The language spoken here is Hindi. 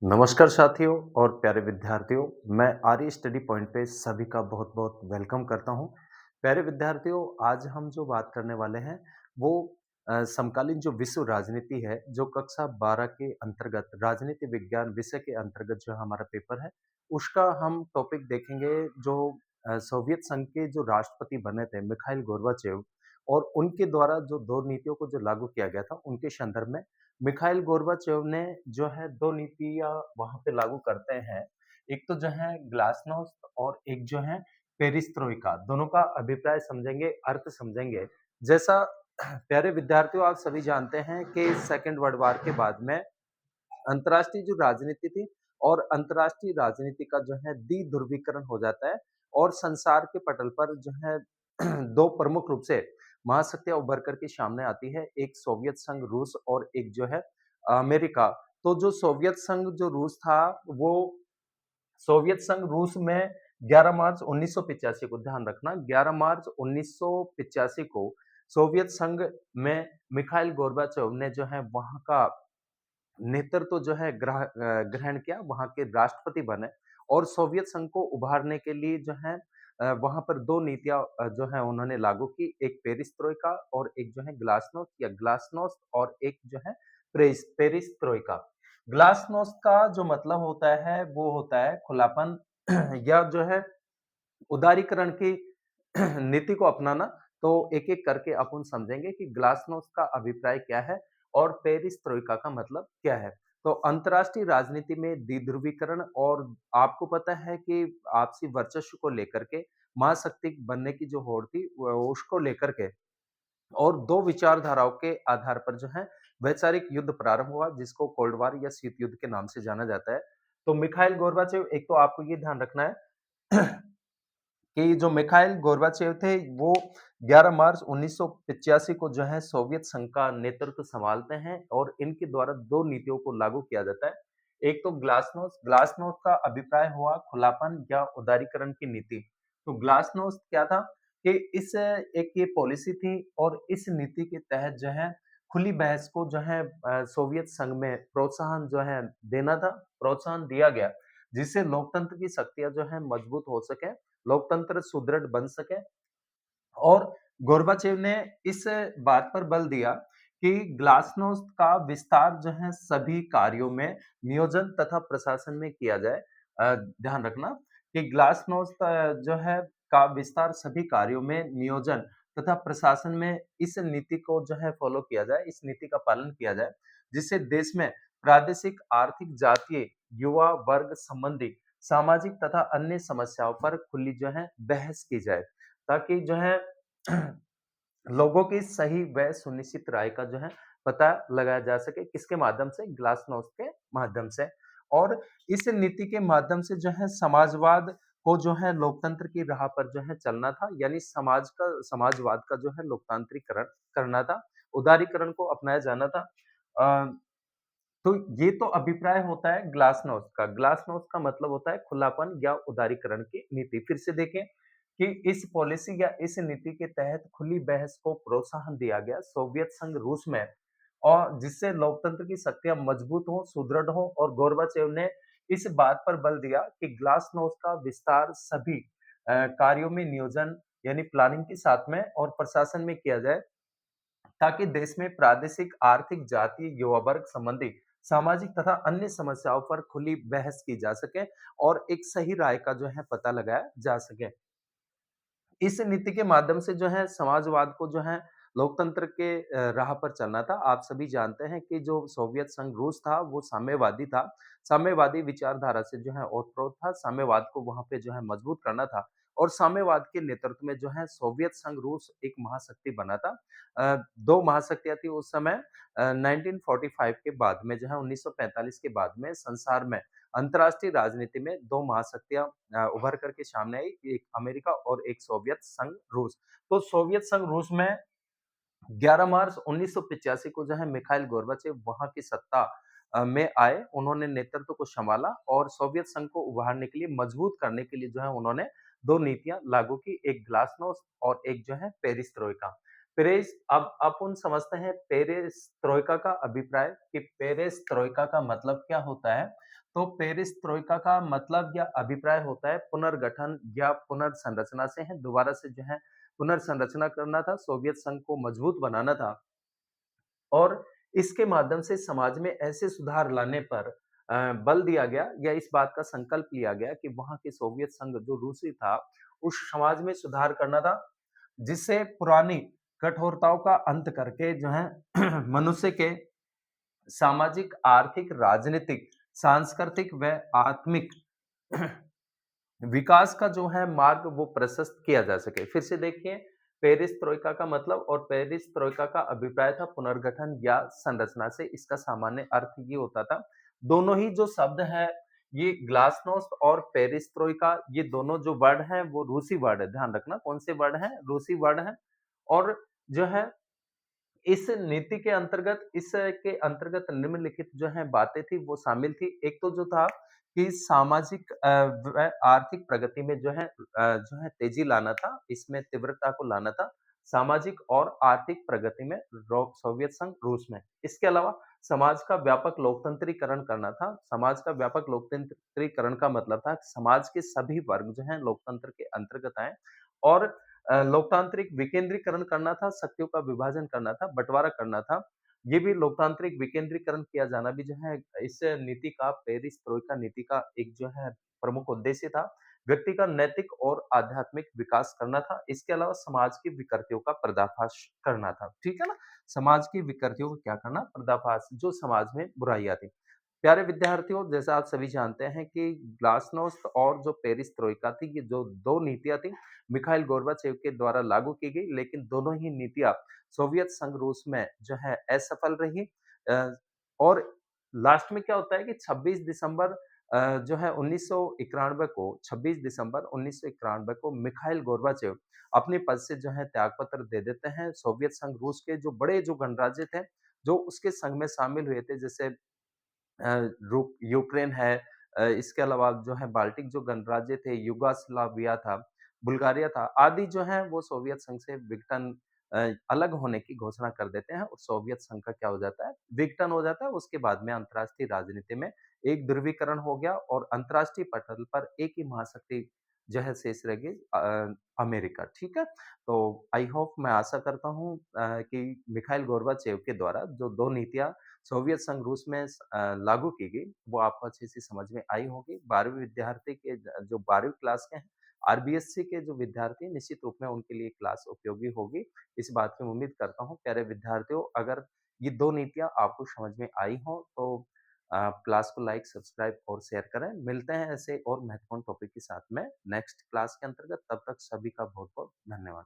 नमस्कार साथियों और प्यारे विद्यार्थियों, मैं आर्य स्टडी पॉइंट पे सभी का बहुत-बहुत वेलकम करता हूँ। प्यारे विद्यार्थियों, आज हम जो बात करने वाले हैं वो समकालीन जो विश्व राजनीति है, जो कक्षा 12 के अंतर्गत राजनीति विज्ञान विषय के अंतर्गत जो हमारा पेपर है, उसका हम टॉपिक देखेंगे जो सोवियत संघ के जो राष्ट्रपति बने थे मिखाइल गोर्बाचेव और उनके द्वारा जो 2 नीतियों को जो लागू किया गया था, उनके संदर्भ में मिखाइल गोर्बाचेव ने जो है 2 नीतियाँ वहाँ पे लागू करते हैं। एक तो जो है ग्लासनोस्ट और एक जो है पेरिस्ट्रोइका। दोनों का अभिप्राय समझेंगे, अर्थ समझेंगे। जैसा प्यारे विद्यार्थियों आप सभी जानते हैं कि सेकंड वर्ल्ड वॉर के बाद में अंतर्राष्ट्रीय जो राजनीति थी और अंतर्राष्ट्रीय राजनीति का जो है द्विध्रुवीकरण हो जाता है और संसार के पटल पर जो है 2 प्रमुख रूप से महाशक्तियाँ उभर कर के सामने आती है। एक सोवियत संघ रूस और एक जो है अमेरिका। तो जो सोवियत संघ जो रूस था वो सोवियत संघ रूस में 11 मार्च 1985 को ध्यान रखना 11 मार्च 1985 को सोवियत संघ में मिखाइल गोर्बाचेव ने जो है वहाँ का नेतृत्व जो है ग्रहण किया, वहाँ के राष्ट्रपति बने और सोवियत संघ को उभारने के लिए जो है वहाँ पर 2 नीतियाँ जो है उन्होंने लागू की, एक पेरिस्ट्रोइका और एक जो है ग्लासनोस्ट या ग्लासनोस्ट और एक जो है पेरिस्ट्रोइका। ग्लासनोस्ट का जो मतलब होता है, वो होता है खुलापन या जो है उदारीकरण की नीति को अपनाना। तो एक-एक करके अपन समझेंगे कि ग्लासनोस्ट का अभिप्राय क्या है और पेरिस्ट्रोइका का मतलब क्या है। तो अंतर्राष्ट्रीय राजनीति में द्विध्रुवीकरण और आपको पता है कि आपसी वर्चस्व को लेकर के महाशक्ति बनने की जो होड़ थी उसको लेकर के और 2 विचारधाराओं के आधार पर जो है वैचारिक युद्ध प्रारंभ हुआ जिसको कोल्ड वॉर या शीत युद्ध के नाम से जाना जाता है। तो मिखाइल गोर्बाचेव एक तो आपको ये ध्यान रखना है कि जो मिखाइल गोर्बाचेव थे वो 11 मार्च 1985 को जो है सोवियत संघ का नेतृत्व संभालते हैं और इनके द्वारा 2 नीतियों को लागू किया जाता है। एक तो ग्लासनोस्ट, ग्लासनोस्ट का अभिप्राय हुआ खुलापन या उदारीकरण की नीति। तो ग्लासनोस्ट क्या था कि इस एक ये पॉलिसी थी और इस नीति के तहत जो है खुली बहस को जो है सोवियत संघ में प्रोत्साहन जो है देना था, प्रोत्साहन दिया गया, जिससे लोकतंत्र की शक्तियाँ जो है मजबूत हो सके लोकतंत्र सुदृढ़ बन सके और गोर्बाचेव ने इस बात पर बल दिया कि ग्लासनोस्ट का विस्तार जो है सभी कार्यों में नियोजन तथा प्रशासन में किया जाए। ध्यान रखना कि ग्लासनोस्ट जो है का विस्तार सभी कार्यों में नियोजन तथा प्रशासन में इस नीति को जो है फॉलो किया जाए, इस नीति का पालन किया जाए, जिससे देश में प्रादेशिक, आर्थिक, जातीय, युवा वर्ग संबंधी सामाजिक तथा अन्य समस्याओं पर खुली जो है बहस की जाए ताकि जो है लोगों की सही व सुनिश्चित राय का जो है पता लगाया जा सके किसके माध्यम से ग्लासनोस्ट के माध्यम से और इस नीति के माध्यम से जो है समाजवाद को जो है लोकतंत्र की राह पर जो है चलना था यानी समाजवाद का जो है लोकतांत्रिकरण करना था उदारीकरण को अपनाया जाना था अ, तो ये तो अभिप्राय होता है ग्लासनोस्ट का। ग्लासनोस्ट का मतलब होता है खुलापन या उदारीकरण की नीति। फिर से देखें कि इस पॉलिसी या इस नीति के तहत खुली बहस को प्रोत्साहन दिया गया सोवियत संघ रूस में और जिससे लोकतंत्र की शक्तियाँ मजबूत हों, सुदृढ़ हों और गोर्बाचेव ने इस बात पर बल दिया कि ग्लासनोस्ट का विस्तार सभी कार्यों में नियोजन यानी प्लानिंग के साथ में और प्रशासन में किया जाए ताकि देश में प्रादेशिक, आर्थिक, जातीय, युवा वर्ग संबंधी सामाजिक तथा अन्य समस्याओं पर खुली बहस की जा सके और एक सही राय का जो है पता लगाया जा सके। इस नीति के माध्यम से जो है समाजवाद को जो है लोकतंत्र के राह पर चलना था। आप सभी जानते हैं कि जो सोवियत संघ रूस था वो साम्यवादी था। साम्यवादी विचारधारा से जो है ओतप्रोत था। साम्यवाद को वहाँ पे जो है मजबूत करना था और साम्यवाद के नेतृत्व में जो है सोवियत संघ रूस एक महाशक्ति बना था। 2 महाशक्तियाँ थी उस समय 1945 के बाद में जो है 1945 के बाद में संसार में अंतर्राष्ट्रीय राजनीति में 2 महाशक्तियाँ उभर कर के सामने आई, एक अमेरिका और एक सोवियत संघ रूस। तो सोवियत संघ रूस में 11 मार्च 1985 को जो है मिखाइल गोर्बाचेव वहाँ की सत्ता में आए, उन्होंने नेतृत्व को सँभाला और सोवियत संघ को उभारने के लिए, मजबूत करने के लिए जो है उन्होंने 2 नीतियाँ लागू की, एक ग्लासनोस्ट और एक जो है पेरिस्ट्रोइका। पेरेस अब अपन समझते हैं पेरेस्ट्रोइका का अभिप्राय कि पेरेस्ट्रोइका का मतलब क्या होता है। तो पेरेस्ट्रोइका का मतलब या अभिप्राय होता है पुनर्गठन या पुनर्संरचना से है, दोबारा से जो है पुनर्संरचना करना था, सोवियत संघ को मजबूत बनाना था और इसके माध्यम से समाज में ऐसे सुधार लाने पर बल दिया गया या इस बात का संकल्प लिया गया कि वहाँ के सोवियत संघ जो रूसी था, उस समाज में सुधार करना था, जिससे पुरानी कठोरताओं का अंत करके जो है मनुष्य के सामाजिक, आर्थिक, राजनीतिक, सांस्कृतिक व आत्मिक विकास का जो है मार्ग वो प्रशस्त किया जा सके। फिर से देखिए, पेरिस्ट्रोइका का मतलब और पेरिस्ट्रोइका का अभिप्राय था पुनर्गठन या संरचना से, इसका सामान्य अर्थ ये होता था। दोनों ही जो शब्द हैं, ये ग्लासनोस्ट और पेरिस्ट्रोइका ये दोनों जो वर्ड हैं वो रूसी वर्ड है, ध्यान रखना कौन से वर्ड हैं? रूसी वर्ड हैं और जो है इस नीति के अंतर्गत इसके अंतर्गत निम्नलिखित जो है बातें थी वो शामिल थी। एक तो जो था कि सामाजिक व आर्थिक प्रगति में जो है तेजी लाना था, इसमें तीव्रता को लाना था, सामाजिक और आर्थिक प्रगति में सोवियत संघ रूस में। इसके अलावा समाज का व्यापक लोकतंत्रीकरण करना था। समाज का व्यापक लोकतंत्रीकरण का मतलब था कि समाज के सभी वर्ग जो हैं लोकतंत्र के अंतर्गत आएँ और लोकतांत्रिक विकेंद्रीकरण करना था, शक्तियों का विभाजन करना था, बँटवारा करना था। ये भी लोकतांत्रिक विकेंद्रीकरण किया जाना भी जो है इस नीति का पेरिस-ट्रोइका नीति का एक जो है प्रमुख उद्देश्य था। व्यक्ति का नैतिक और आध्यात्मिक विकास करना था। इसके अलावा समाज की विकृतियों का पर्दाफाश करना था। ठीक है ना? समाज की विकृतियों को क्या करना? पर्दाफाश, जो समाज में बुराइयाँ थी। प्यारे विद्यार्थियों, जैसा आप सभी जानते हैं कि ग्लासनोस्ट और जो पेरिस-ट्रोइका थी, ये जो 2 नीतियाँ थी, मिखाइल गोर्बाचेव के द्वारा लागू की गई, लेकिन दोनों ही नीतियाँ सोवियत संघ रूस में जो है असफल रही। अ, और लास्ट में क्या होता है कि 26 दिसंबर जो है 1991 को 26 दिसंबर 1991 को मिखाइल गोर्बाचेव अपने पद से जो है त्यागपत्र दे देते हैं। सोवियत संघ रूस के जो बड़े जो गणराज्य थे, जो उसके संघ में शामिल हुए थे, जैसे रू यूक्रेन है, इसके अलावा जो है बाल्टिक जो गणराज्य थे, युगोस्लाविया था, बुल्गारिया था, आदि जो हैं वो सोवियत संघ से विघटन अलग होने की घोषणा कर देते हैं और सोवियत संघ का क्या हो जाता है, विघटन हो जाता है। उसके बाद में अंतर्राष्ट्रीय राजनीति में एक ध्रुवीकरण हो गया और अंतर्राष्ट्रीय पटल पर एक ही महाशक्ति जो है शेष रह गई, अमेरिका, ठीक है? तो आई होप, मैं आशा करता हूँ कि मिखाइल गोर्बाचेव के द्वारा जो 2 नीतियाँ सोवियत संघ रूस में लागू की गई, वो आपको अच्छे से समझ में आई होगी। 12वीं विद्यार्थी के जो 12वीं क्लास के हैं, आरबीएससी के जो विद्यार्थी हैं, निश्चित रूप में उनके लिए क्लास उपयोगी होगी। इस बात की उम्मीद करता हूँ। प्यारे विद्यार्थियों, अगर ये 2 नीतियाँ आपको समझ में आई हों, तो क्लास को लाइक, सब्सक्राइब और शेयर करें। मिलते हैं ऐसे और महत्वपूर्ण टॉपिक के साथ में नेक्स्ट क्लास के अंतर्गत। तब तक सभी का बहुत-बहुत धन्यवाद।